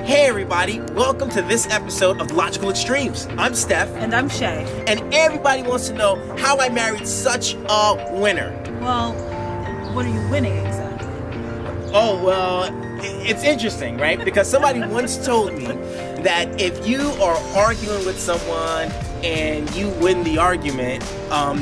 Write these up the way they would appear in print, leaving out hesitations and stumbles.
Hey everybody, welcome to this episode of Logical Extremes. I'm Steff. And I'm Shay. And everybody wants to know how I married such a winner. Well, what are you winning exactly? Oh, well, it's interesting, right? Because somebody once told me that if you are arguing with someone and you win the argument,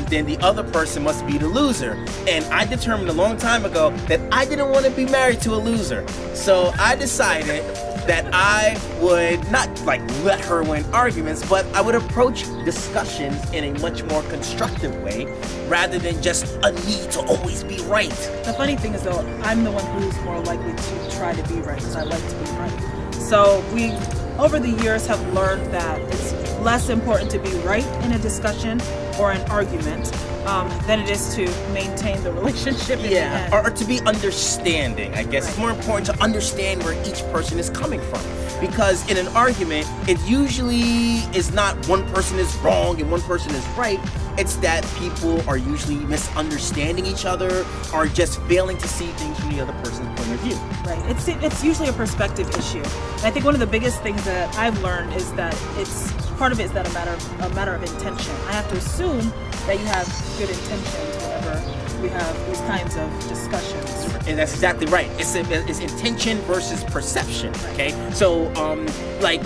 then the other person must be the loser. And I determined a long time ago that I didn't want to be married to a loser. So I decided that I would not let her win arguments, but I would approach discussions in a much more constructive way rather than just a need to always be right. The funny thing is though, I'm the one who's more likely to try to be right because I like to be right. So we, over the years, have learned that it's less important to be right in a discussion or an argument than it is to maintain the relationship in the end. Or to be understanding, I guess. Right. It's more important to understand where each person is coming from. Because in an argument, it usually is not one person is wrong and one person is right. It's that people are usually misunderstanding each other or just failing to see things from the other person's point of view. Right. It's usually a perspective issue. And I think one of the biggest things that I've learned is that part of it is that a matter of intention. I have to assume that you have good intentions whenever we have these kinds of discussions. And that's exactly right. It's intention versus perception. Okay. So,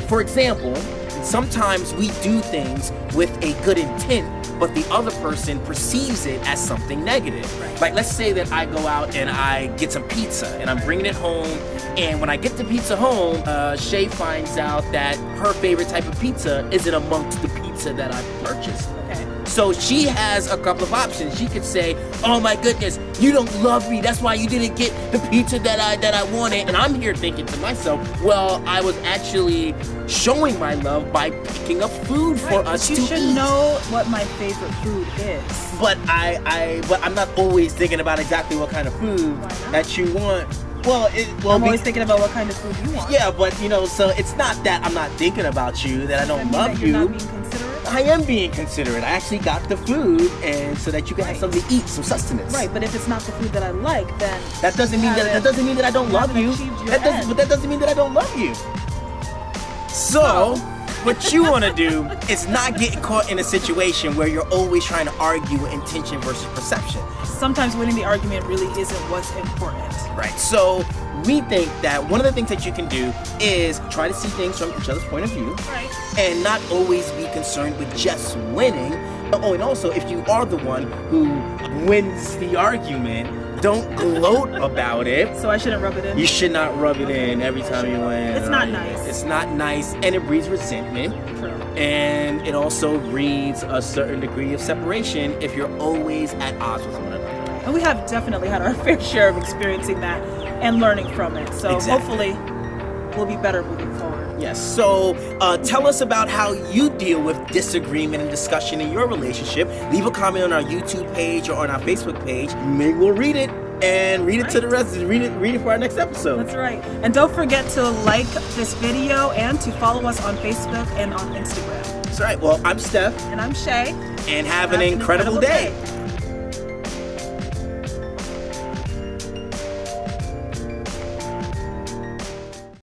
for example, sometimes we do things with a good intent, but the other person perceives it as something negative. Right. Like, let's say that I go out and I get some pizza and I'm bringing it home. And when I get the pizza home, Shay finds out that her favorite type of pizza isn't amongst the pizza that I purchased. Okay. So she has a couple of options. She could say, "Oh my goodness, you don't love me. That's why you didn't get the pizza that I wanted." And I'm here thinking to myself, well, I was actually showing my love by picking up food for us to eat. You should know what my favorite food is. But I'm not always thinking about exactly what kind of food that you want. I'm always thinking about what kind of food you want. Yeah, but so it's not that I'm not thinking about you, that I don't love you. You're not being considerate? I am being considerate. I actually got the food, and so that you can have something to eat, some sustenance. Right, but if it's not the food that I like, then that doesn't mean that I don't love you. But that doesn't mean that I don't love you. So, what you want to do is not get caught in a situation where you're always trying to argue intention versus perception. Sometimes winning the argument really isn't what's important. Right. So we think that one of the things that you can do is try to see things from each other's point of view. Right. And not always be concerned with just winning. Oh, and also, if you are the one who wins the argument, don't gloat about it. So I shouldn't rub it in? You should not rub it in every time you win. It's not nice. It's not nice, and it breeds resentment. True. And it also breeds a certain degree of separation if you're always at odds with one another. And we have definitely had our fair share of experiencing that and learning from it. So Hopefully we'll be better moving forward. Yes. So tell us about how you deal with disagreement and discussion in your relationship. Leave a comment on our YouTube page or on our Facebook page. Maybe we'll read it and read it to the rest. Read it for our next episode. That's right. And don't forget to like this video and to follow us on Facebook and on Instagram. That's right. Well, I'm Steff. And I'm Shay. And have an incredible day.